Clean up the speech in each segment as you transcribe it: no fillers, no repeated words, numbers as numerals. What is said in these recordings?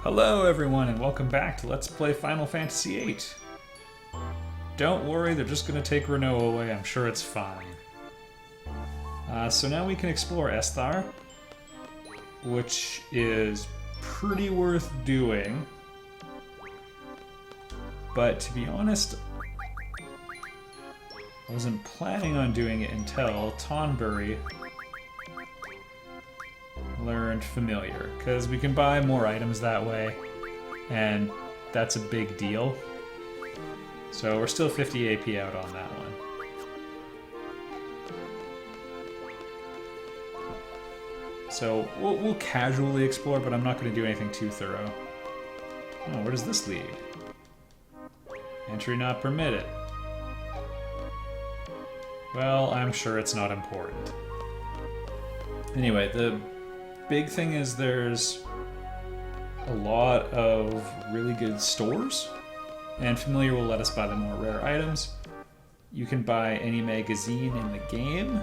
Hello everyone and welcome back to Let's Play Final Fantasy VIII. Don't worry, they're just going to take Renault away, I'm sure it's fine. So now we can explore Esthar, which is pretty worth doing. But to be honest, I wasn't planning on doing it until Tonbury learned Familiar, because we can buy more items that way, and that's a big deal. So we're still 50 AP out on that one. So we'll casually explore, but I'm not going to do anything too thorough. Oh, where does this lead? Entry not permitted. Well, I'm sure it's not important. Anyway, the big thing is there's a lot of really good stores, and Familiar will let us buy the more rare items. You can buy any magazine in the game,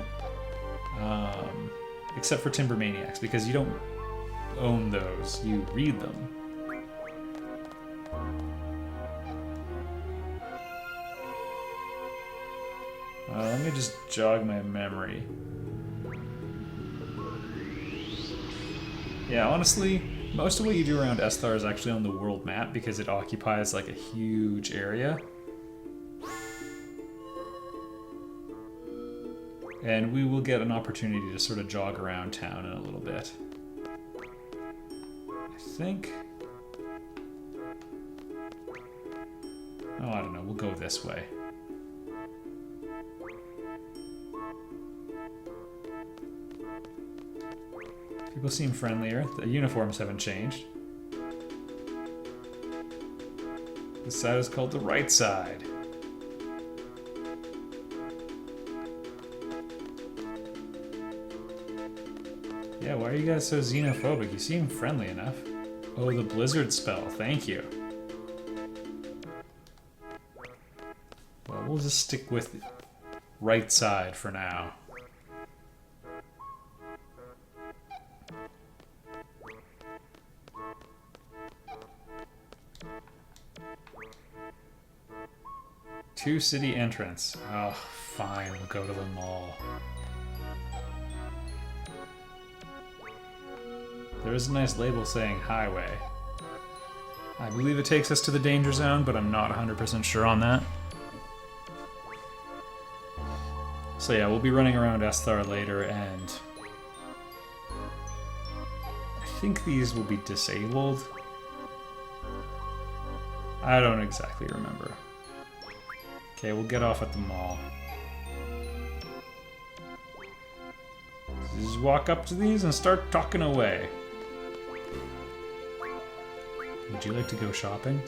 except for Timber Maniacs, because you don't own those, you read them. Let me just jog my memory. Yeah, honestly, most of what you do around Esthar is actually on the world map because it occupies like a huge area. And we will get an opportunity to sort of jog around town in a little bit. I think... oh, I don't know, we'll go this way. People seem friendlier. The uniforms haven't changed. This side is called the right side. Yeah, why are you guys so xenophobic? You seem friendly enough. Oh, the blizzard spell. Thank you. Well, we'll just stick with the right side for now. Two city entrance. Oh, fine, we'll go to the mall. There is a nice label saying highway. I believe it takes us to the danger zone, but I'm not 100% sure on that. So yeah, we'll be running around Esthar later, and I think these will be disabled. I don't exactly remember. Okay, we'll get off at the mall. Just walk up to these and start talking away. Would you like to go shopping?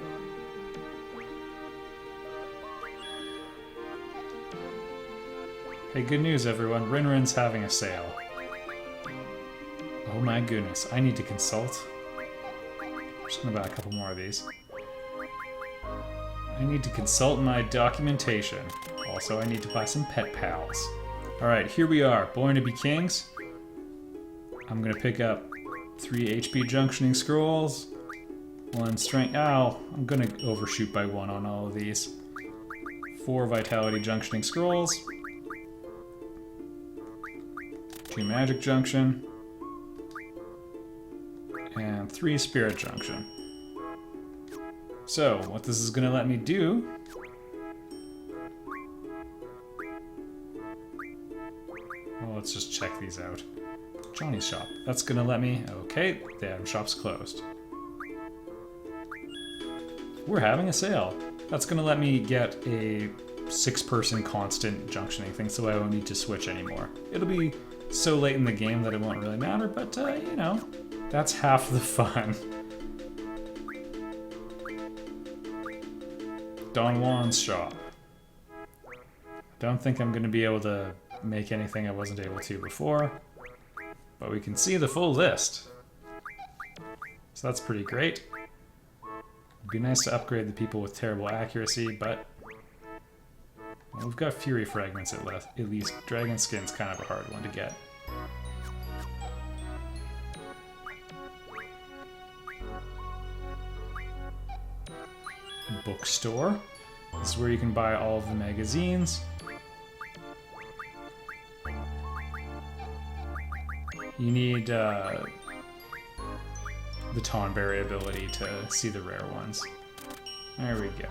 Hey, good news everyone, Rinrin's having a sale. Oh my goodness, I need to consult. I'm just gonna buy a couple more of these. I need to consult my documentation. Also, I need to buy some pet pals. Alright, here we are. Born to be kings. I'm gonna pick up 3 HP junctioning scrolls. 1 strength. Ow! I'm gonna overshoot by 1 on all of these. 4 vitality junctioning scrolls. 2 magic junction. And 3 spirit junction. So, what this is going to let me do... well, let's just check these out. Johnny's shop. That's going to let me... okay, damn, shop's closed. We're having a sale. That's going to let me get a 6-person constant junctioning thing, so I won't need to switch anymore. It'll be so late in the game that it won't really matter, but, you know, that's half the fun. Don Juan's shop. Don't think I'm going to be able to make anything I wasn't able to before, but we can see the full list. So that's pretty great. It'd be nice to upgrade the people with terrible accuracy, but well, we've got Fury Fragments at least. Dragon Skin's kind of a hard one to get. bookstore. This is where you can buy all of the magazines. You need the Tonberry ability to see the rare ones. There we go.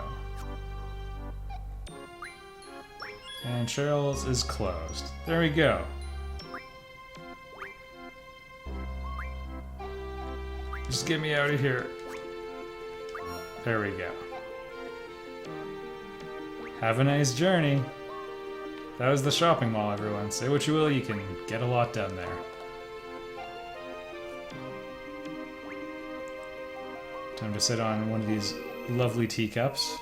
And Cheryl's is closed. There we go. Just get me out of here. There we go. Have a nice journey. That was the shopping mall, everyone. Say what you will, you can get a lot done there. Time to sit on one of these lovely teacups.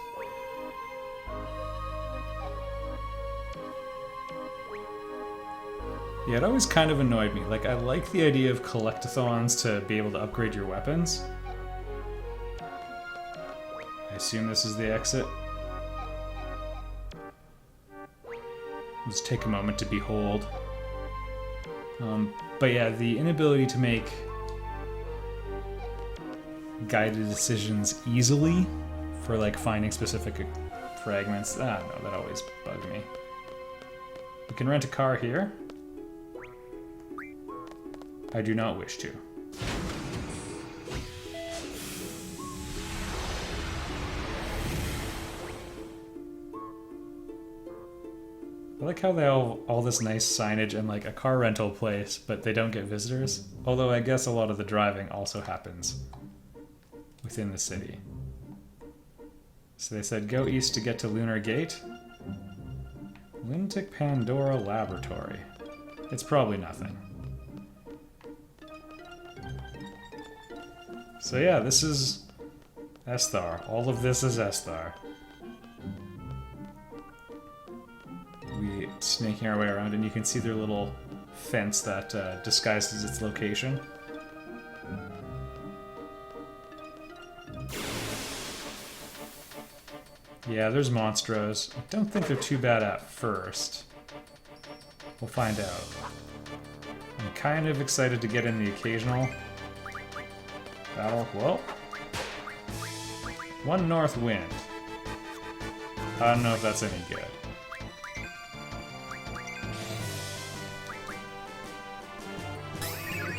Yeah, it always kind of annoyed me. Like, I like the idea of collectathons to be able to upgrade your weapons. I assume this is the exit. Let's take a moment to behold. But yeah, the inability to make guided decisions easily for like finding specific fragments, I don't know, that always bugged me. We can rent a car here. I do not wish to. I like how they have all this nice signage and like a car rental place, but they don't get visitors. Although I guess a lot of the driving also happens within the city. So they said go east to get to Lunar Gate. Lunatic Pandora Laboratory. It's probably nothing. So yeah, this is Esthar. All of this is Esthar. We snaking our way around, and you can see their little fence that disguises its location. Yeah, there's monstros. I don't think they're too bad at first. We'll find out. I'm kind of excited to get in the occasional battle. Well, one north wind. I don't know if that's any good.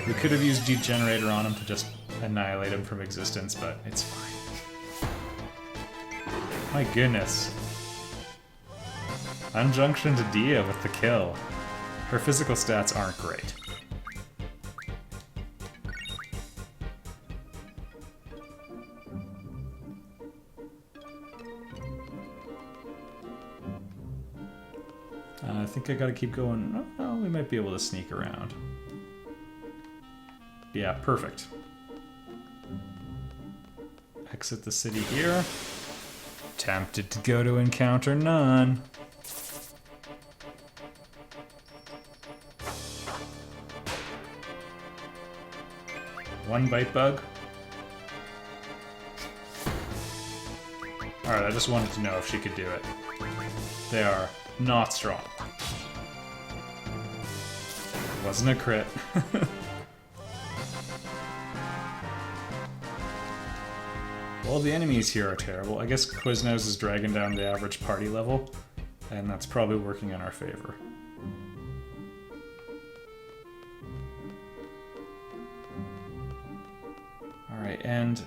We could have used Degenerator on him to just annihilate him from existence, but it's fine. My goodness. Unjunction to Dia with the kill. Her physical stats aren't great. I think I gotta keep going. Oh, we might be able to sneak around. Yeah, perfect. Exit the city here. Tempted to go to encounter none. One bite bug. Alright, I just wanted to know if she could do it. They are not strong. Wasn't a crit. Well, the enemies here are terrible. I guess Quiznos is dragging down the average party level, and that's probably working in our favor. Alright, and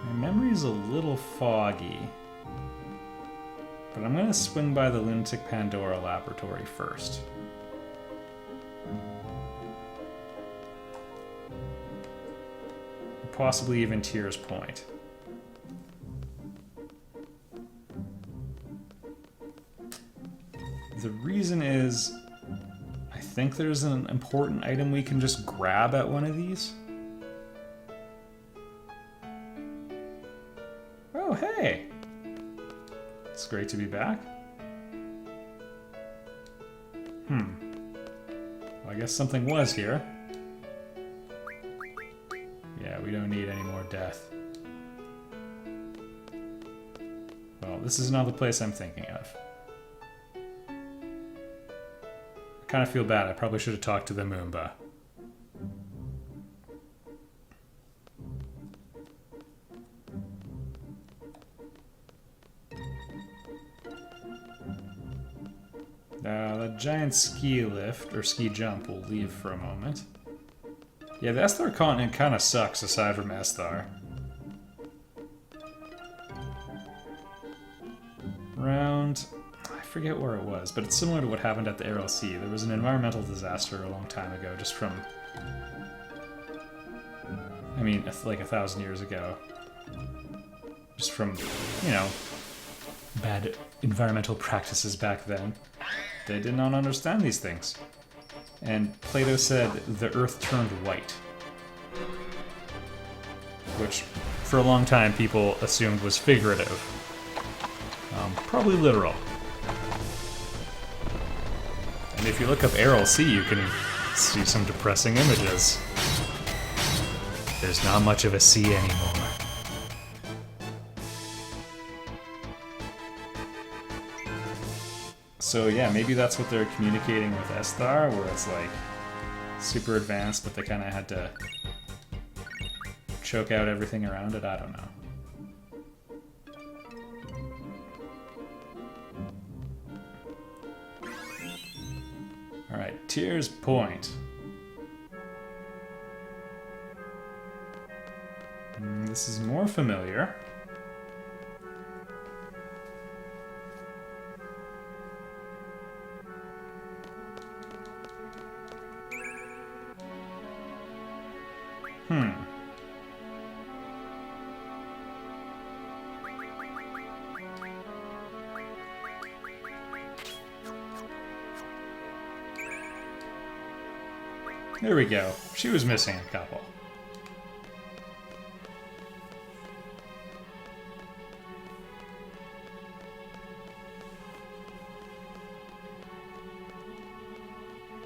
my memory's a little foggy, but I'm going to swing by the Lunatic Pandora laboratory first. Possibly even Tears Point. The reason is, I think there's an important item we can just grab at one of these. Oh, hey! It's great to be back. Well, I guess something was here. Yeah, we don't need any more death. Well, this is not the place I'm thinking of. I kind of feel bad. I probably should have talked to the Moomba. the giant ski lift, or ski jump, we'll leave for a moment. Yeah, the Esthar continent kind of sucks aside from Esthar. Around... I forget where it was, but it's similar to what happened at the Aral Sea. There was an environmental disaster a long time ago, just from... I mean, like 1,000 years ago. Just from, you know, bad environmental practices back then. They did not understand these things. And Plato said the earth turned white. Which, for a long time, people assumed was figurative. Probably literal. And if you look up Aral Sea, you can see some depressing images. There's not much of a sea anymore. So yeah, maybe that's what they're communicating with Esthar, where it's like super advanced, but they kind of had to choke out everything around it. I don't know. Alright, Tears Point. This is more familiar. There we go. She was missing a couple.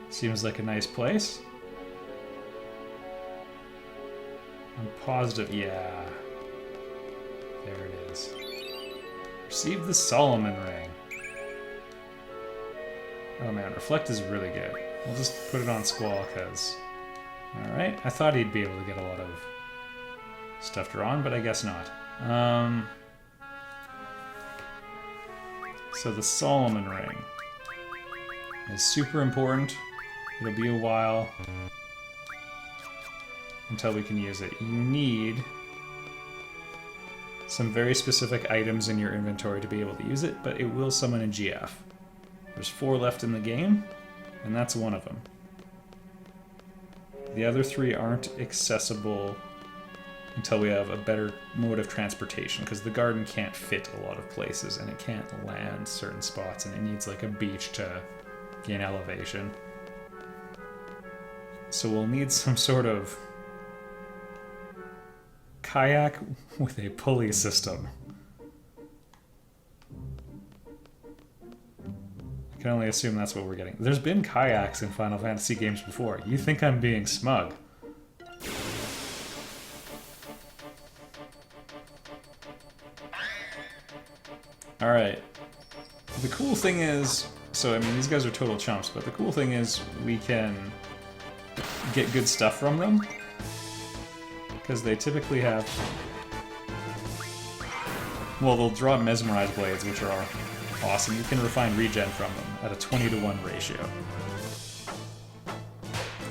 Seems like a nice place. I'm positive, yeah. There it is. Receive the Solomon Ring. Oh man, Reflect is really good. We'll just put it on Squall, because... Alright, I thought he'd be able to get a lot of stuff drawn, but I guess not. So the Solomon Ring is super important. It'll be a while until we can use it. You need some very specific items in your inventory to be able to use it, but it will summon in GF. There's 4 left in the game, and that's one of them. The other 3 aren't accessible until we have a better mode of transportation, because the garden can't fit a lot of places, and it can't land certain spots, and it needs like a beach to gain elevation. So we'll need some sort of kayak with a pulley system. I can only assume that's what we're getting. There's been kayaks in Final Fantasy games before. You think I'm being smug. Alright. The cool thing is... So, I mean, these guys are total chumps, but the cool thing is we can get good stuff from them. Because they typically have... Well, they'll draw Mesmerized Blades, which are awesome. You can refine regen from them at a 20-to-1 ratio.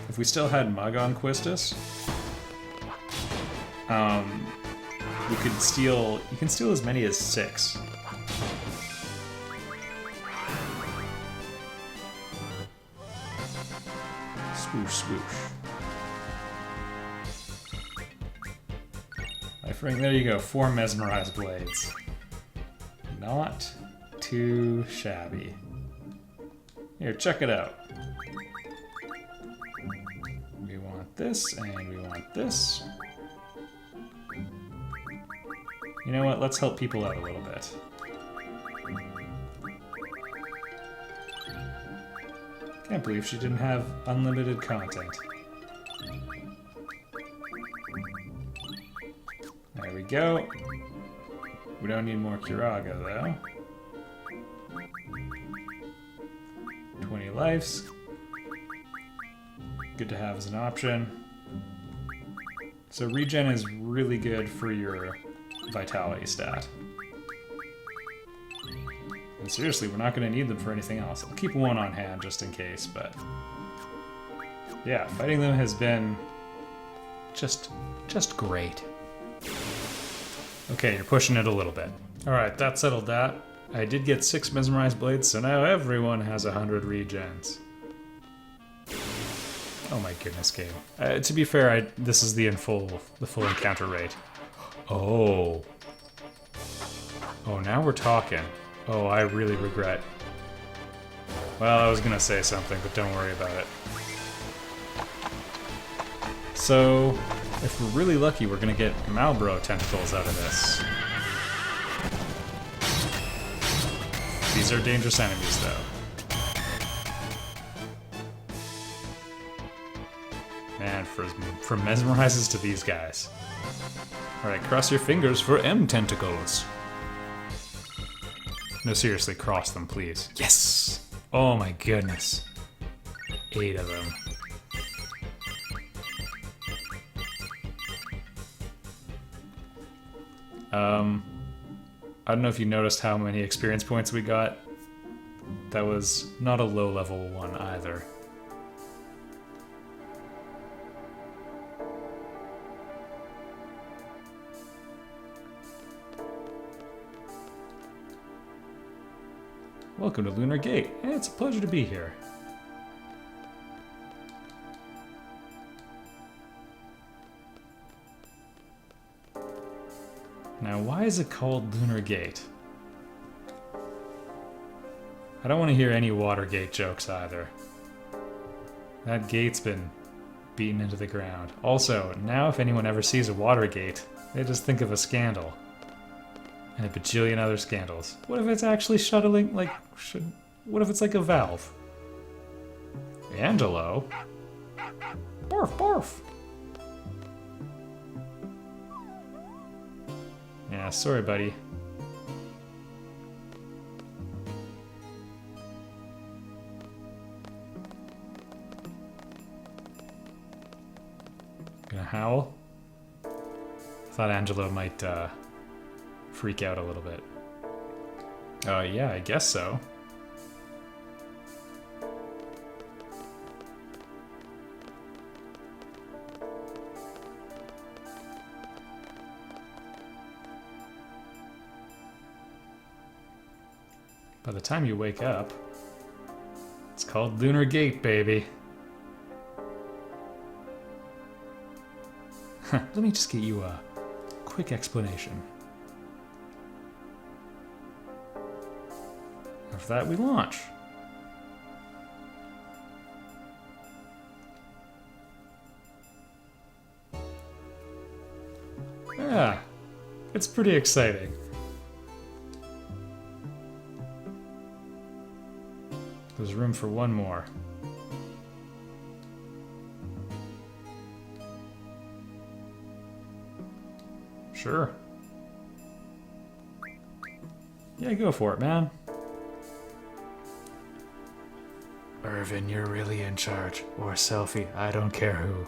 If we still had Mug on Quistis, we could steal... You can steal as many as 6. Swoosh, swoosh. Life ring, there you go, 4 Mesmerized Blades. Not too shabby. Here, check it out. We want this, and we want this. You know what, let's help people out a little bit. Can't believe she didn't have unlimited content. There we go. We don't need more Curaga, though. 20 lives. Good to have as an option. So regen is really good for your vitality stat. And seriously, we're not going to need them for anything else. I'll keep one on hand just in case, but... yeah, fighting them has been... just great. Okay, you're pushing it a little bit. Alright, that settled that. I did get 6 mesmerized blades, so now everyone has 100 regens. Oh my goodness, game. To be fair, this is the full encounter rate. Oh. Oh, now we're talking. Oh, I really regret. Well, I was gonna say something, but don't worry about it. So, if we're really lucky, we're gonna get Malboro tentacles out of this. These are dangerous enemies, though. Man, from mesmerizes to these guys. Alright, cross your fingers for M tentacles. No, seriously, cross them, please. Yes! Oh my goodness. 8 of them. I don't know if you noticed how many experience points we got. That was not a low-level one either. Welcome to Lunar Gate. It's a pleasure to be here. Now, why is it called Lunar Gate? I don't want to hear any Watergate jokes either. That gate's been beaten into the ground. Also, now if anyone ever sees a Watergate, they just think of a scandal. And a bajillion other scandals. What if it's actually shuttling, like, what if it's like a valve? Angelo? Barf, barf! Yeah, sorry, buddy. Gonna howl? I thought Angelo might, freak out a little bit. Yeah, I guess so. By the time you wake up, it's called Lunar Gate, baby. Let me just get you a quick explanation. After that, we launch. Yeah, it's pretty exciting. There's room for one more. Sure. Yeah, go for it, man. Irvin, you're really in charge. Or Selfie, I don't care who.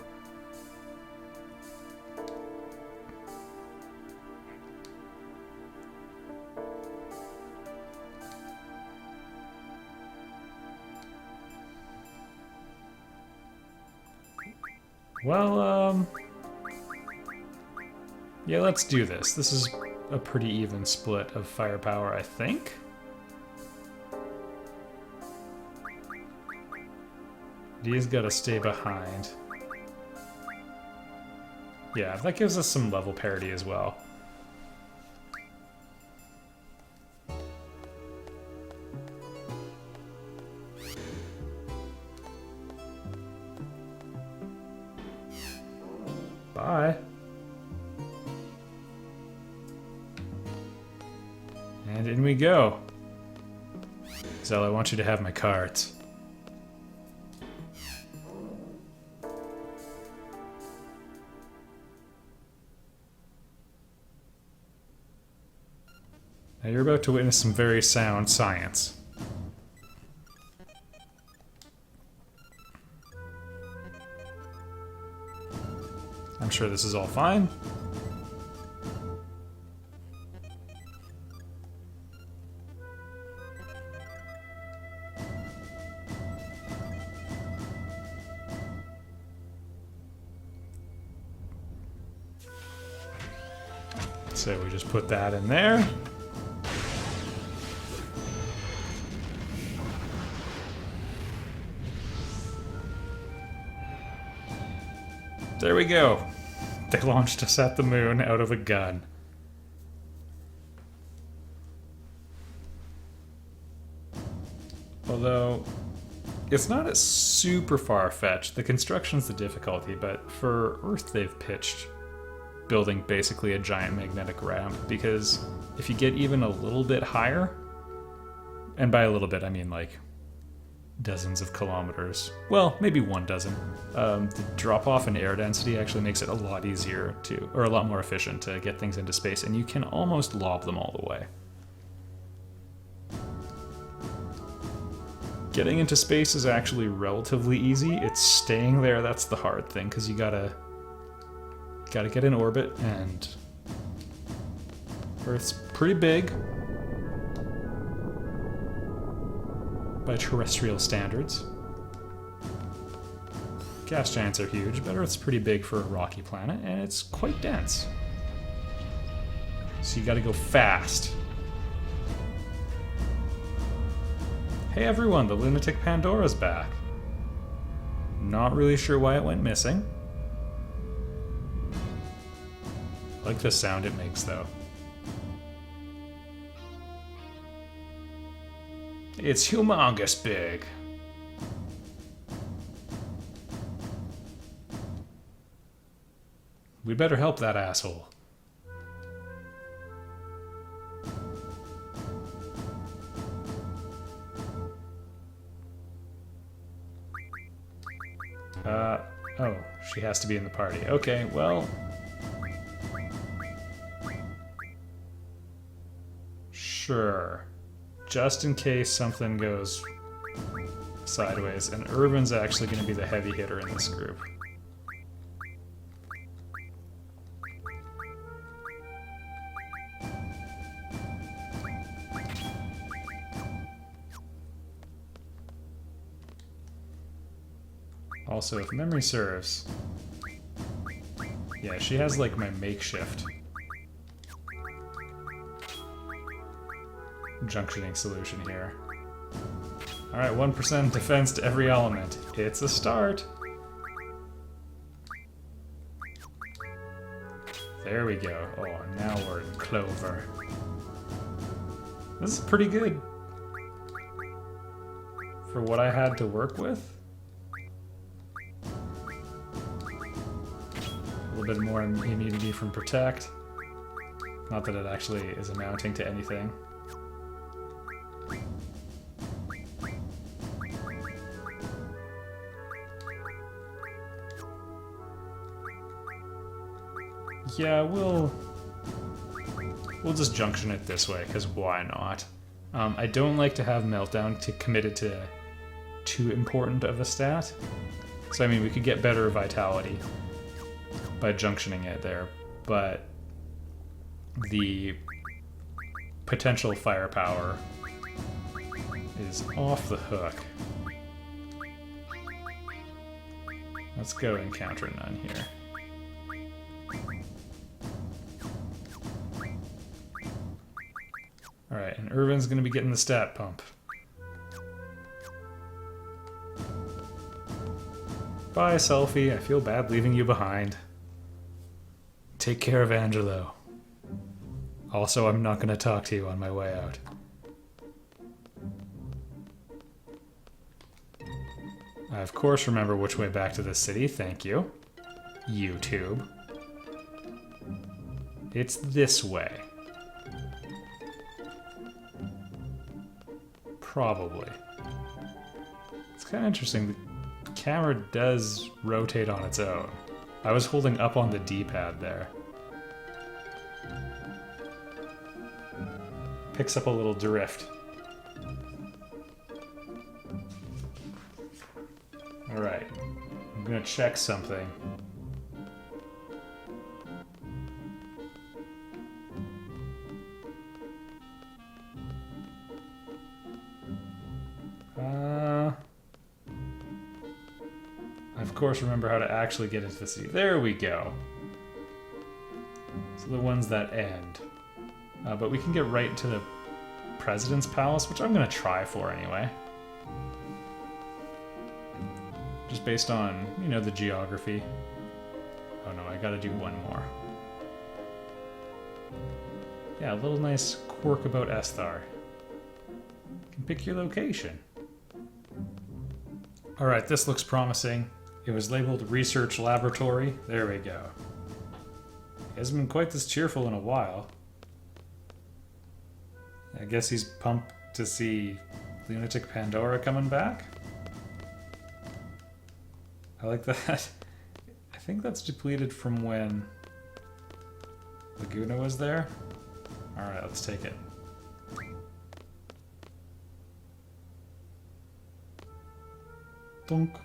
Well, yeah, let's do this. This is a pretty even split of firepower, I think. Dee's gotta stay behind. Yeah, that gives us some level parity as well. Bye. And in we go. Zell, I want you to have my cards. Now you're about to witness some very sound science. I'm sure this is all fine. So we just put that in there. There we go. They launched us at the moon out of a gun. Although, it's not as super far-fetched. The construction's the difficulty, but for Earth they've pitched building basically a giant magnetic ramp, because if you get even a little bit higher, and by a little bit I mean like dozens of kilometers, well, maybe 1 dozen, the drop-off in air density actually makes it a lot easier to, or a lot more efficient to get things into space, and you can almost lob them all the way. Getting into space is actually relatively easy. It's staying there that's the hard thing, because you gotta get in orbit, and Earth's pretty big by terrestrial standards. Gas giants are huge, but Earth's pretty big for a rocky planet, and it's quite dense. So you gotta go fast. Hey everyone, the Lunatic Pandora's back. Not really sure why it went missing. I like the sound it makes though. It's humongous big. We better help that asshole. Oh, she has to be in the party. Okay, well... Sure. Just in case something goes sideways, and Urban's actually going to be the heavy hitter in this group. Also, if memory serves... Yeah, she has like my makeshift junctioning solution here. Alright, 1% defense to every element. It's a start! There we go. Oh, now we're in clover. This is pretty good for what I had to work with. A little bit more immunity from Protect. Not that it actually is amounting to anything. Yeah, we'll just junction it this way, because why not? I don't like to have Meltdown committed to too important of a stat. So I mean, we could get better vitality by junctioning it there, but the potential firepower is off the hook. Let's go encounter none here. Alright, and Irvin's gonna be getting the stat pump. Bye, Selfie. I feel bad leaving you behind. Take care of Angelo. Also, I'm not gonna talk to you on my way out. I, of course, remember which way back to the city. Thank you. YouTube. It's this way. Probably. It's kind of interesting. The camera does rotate on its own. I was holding up on the D-pad there. Picks up a little drift. Alright. I'm gonna check something. I of course remember how to actually get into the city. There we go. So the ones that end. But we can get right to the President's Palace, which I'm going to try for anyway. Just based on, you know, the geography. Oh no, I gotta do one more. Yeah, a little nice quirk about Esthar. You can pick your location. Alright, this looks promising. It was labeled Research Laboratory. There we go. He hasn't been quite this cheerful in a while. I guess he's pumped to see Lunatic Pandora coming back. I like that. I think that's depleted from when Laguna was there. Alright, let's take it. Donk.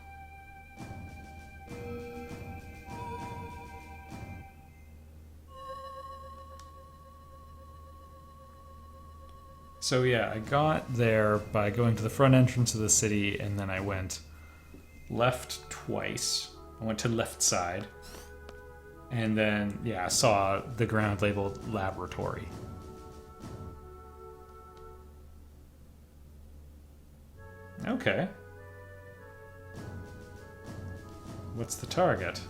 So yeah, I got there by going to the front entrance of the city, and then I went left twice. I went to left side, and then, yeah, I saw the ground labeled laboratory. Okay. What's the target?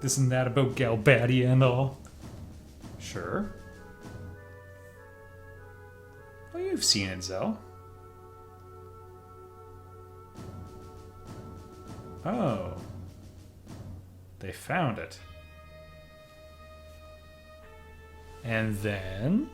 This and that about Galbadia and all. Sure. Well, you've seen it, Zell. Oh. They found it. And then...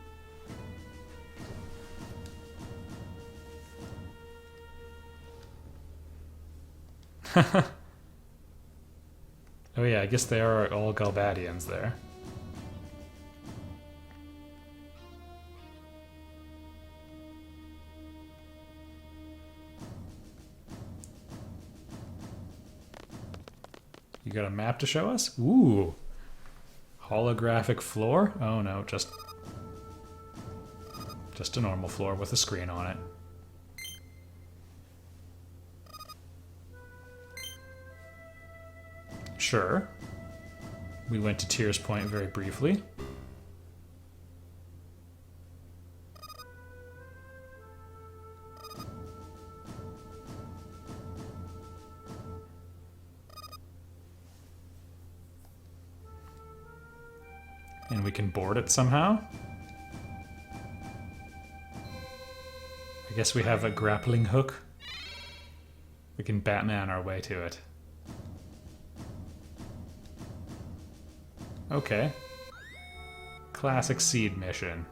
Oh yeah, I guess they are all Galbadians there. You got a map to show us? Ooh. Holographic floor? Oh no, just a normal floor with a screen on it. Sure. We went to Tears Point very briefly. And we can board it somehow. I guess we have a grappling hook. We can Batman our way to it. Okay. Classic seed mission.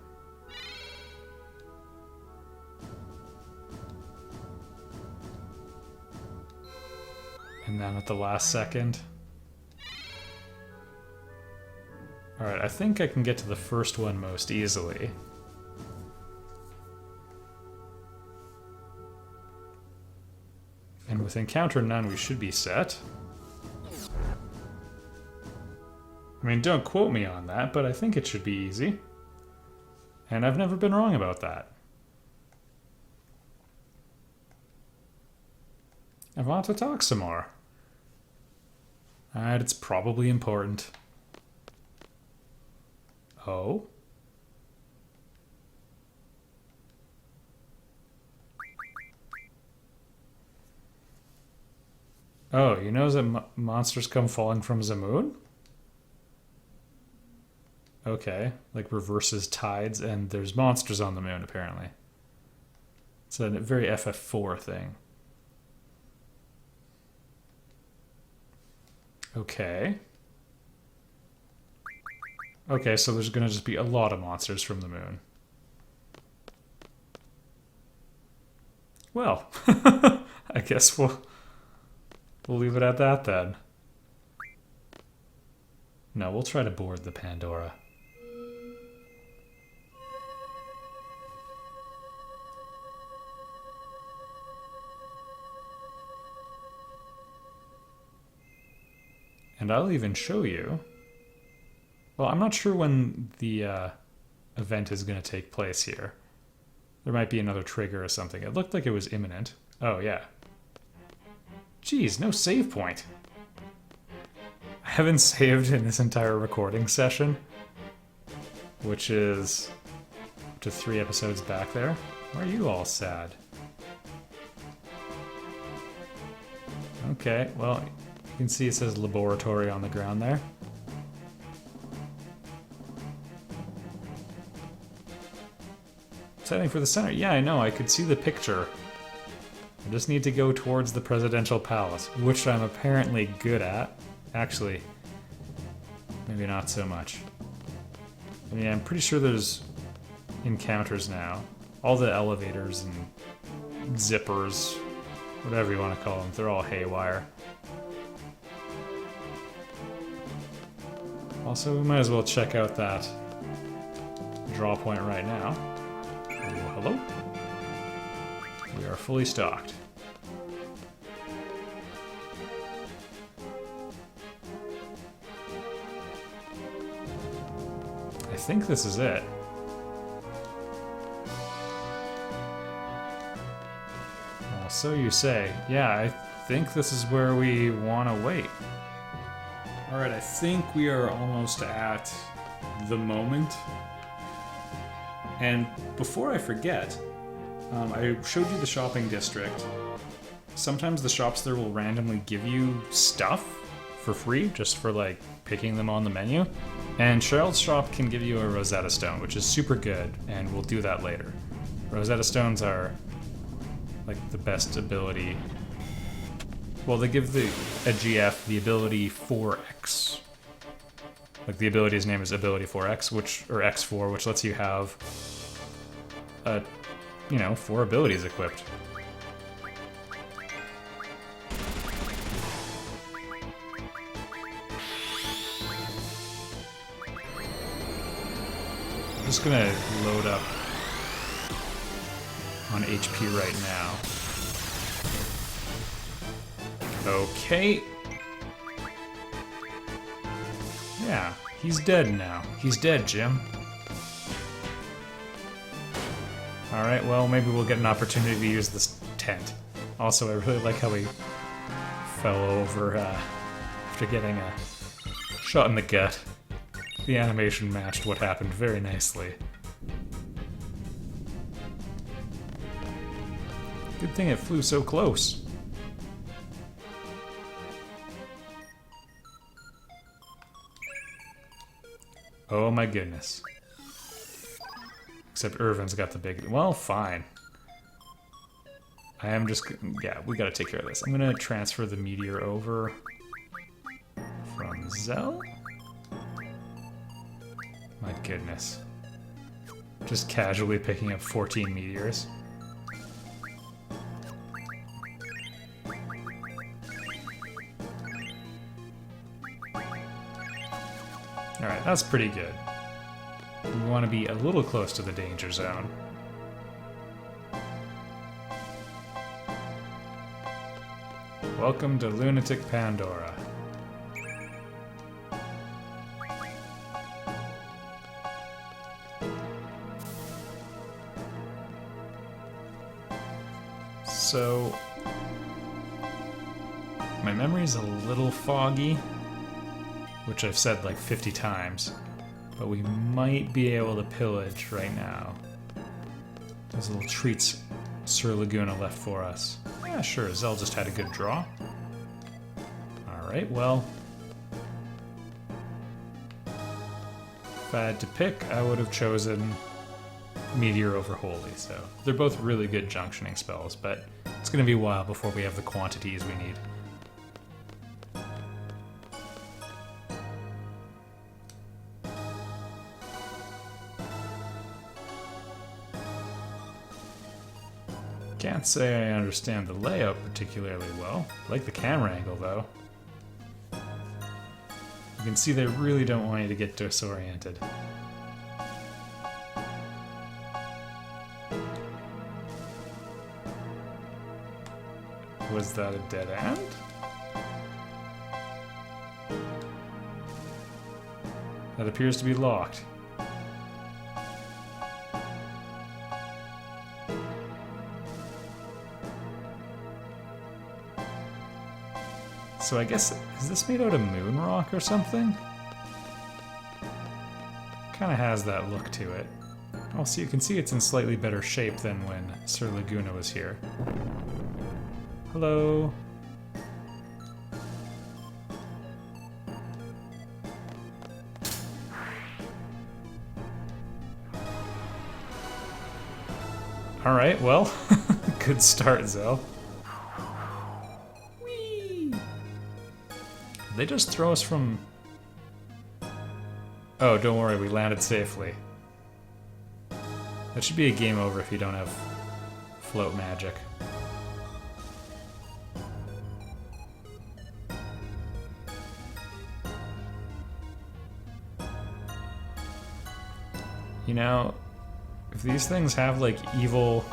And then at the last second... Alright, I think I can get to the first one most easily. And with encounter none, we should be set. I mean, don't quote me on that, but I think it should be easy. And I've never been wrong about that. I want to talk some more. Alright, it's probably important. Oh? Oh, you know that monsters come falling from the moon? Okay, like reverses tides, and there's monsters on the moon, apparently. It's a very FF4 thing. Okay. Okay, so there's gonna just be a lot of monsters from the moon. Well, I guess we'll leave it at that then. No, we'll try to board the Pandora. And I'll even show you Well, I'm not sure when the event is going to take place here. There might be another trigger or something. It looked like it was imminent. Oh, yeah. Geez, no save point. I haven't saved in this entire recording session, which is to 3 episodes back there. Why are you all sad? Okay, well, you can see it says laboratory on the ground there. Setting for the center. Yeah, I know, I could see the picture. I just need to go towards the presidential palace, which I'm apparently good at. Actually, maybe not so much. I mean, I'm pretty sure there's encounters now. All the elevators and zippers, whatever you want to call them, they're all haywire. Also, we might as well check out that draw point right now. Oh, hello? We are fully stocked. I think this is it. Well, so you say. Yeah, I think this is where we want to wait. Alright, I think we are almost at the moment. And before I forget, I showed you the shopping district. Sometimes the shops there will randomly give you stuff for free, just for like picking them on the menu. And Cheryl's shop can give you a Rosetta Stone, which is super good, and we'll do that later. Rosetta Stones are like the best ability. Well, they give a GF the ability 4X. Like the ability's name is ability 4X, or X4, which lets you have 4 abilities equipped. I'm just gonna load up on HP right now. Okay. Yeah, he's dead now. He's dead, Jim. Alright, well, maybe we'll get an opportunity to use this tent. Also, I really like how he fell over after getting a shot in the gut. The animation matched what happened very nicely. Good thing it flew so close. Oh my goodness. Except Irvin's got the big... Well, fine. I am just... Yeah, we gotta take care of this. I'm gonna transfer the meteor over from Zell. My goodness. Just casually picking up 14 meteors. Alright, that's pretty good. We want to be a little close to the danger zone. Welcome to Lunatic Pandora. So, my memory's a little foggy, which I've said like 50 times, but we might be able to pillage right now. Those little treats Sir Laguna left for us. Yeah, sure, Zell just had a good draw. Alright, well, if I had to pick, I would have chosen Meteor over Holy, so they're both really good junctioning spells, but it's going to be a while before we have the quantities we need. Can't say I understand the layout particularly well. I like the camera angle, though. You can see they really don't want you to get disoriented. Was that a dead end? That appears to be locked. So I guess, is this made out of moon rock or something? Kinda has that look to it. Also, you can see it's in slightly better shape than when Sir Laguna was here. Hello? Alright, well, good start, Zell. Whee! Did they just throw us from... Oh, don't worry, we landed safely. That should be a game over if you don't have float magic. You know, if these things have like evil,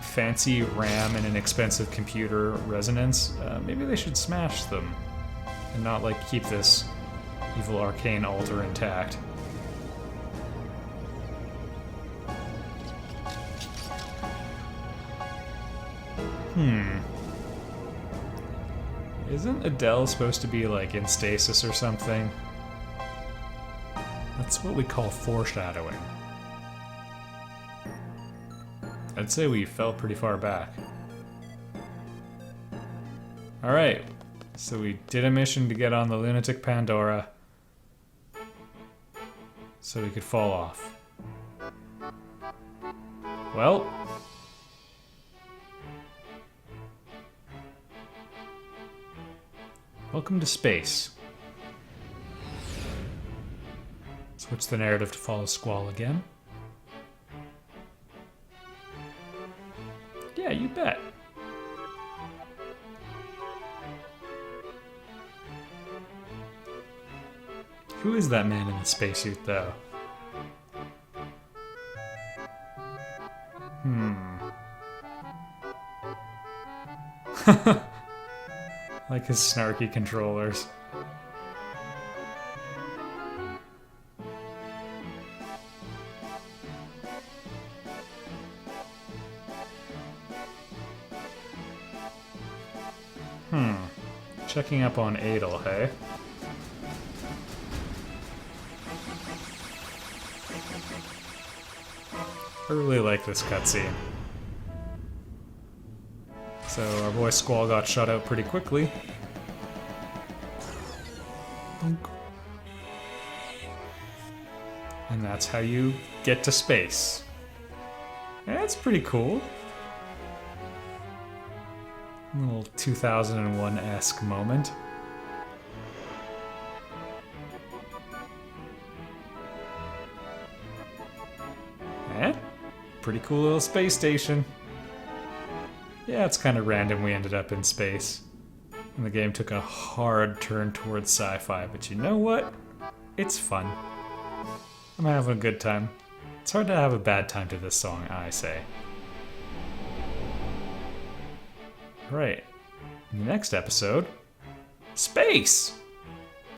fancy RAM and an expensive computer resonance, maybe they should smash them and not like keep this evil arcane altar intact. Isn't Adele supposed to be like in stasis or something? That's what we call foreshadowing. I'd say we fell pretty far back. Alright, so we did a mission to get on the Lunatic Pandora so we could fall off. Well, welcome to space. Switch the narrative to follow Squall again. Yeah, you bet. Who is that man in the spacesuit, though? Like his snarky controllers. Checking up on Adel, hey? I really like this cutscene. So our boy Squall got shut out pretty quickly. And that's how you get to space. Yeah, that's pretty cool. A little 2001-esque moment. Eh? Pretty cool little space station. Yeah, it's kind of random we ended up in space. And the game took a hard turn towards sci-fi, but you know what? It's fun. I'm having a good time. It's hard to have a bad time to this song, I say. Right. In the next episode, space!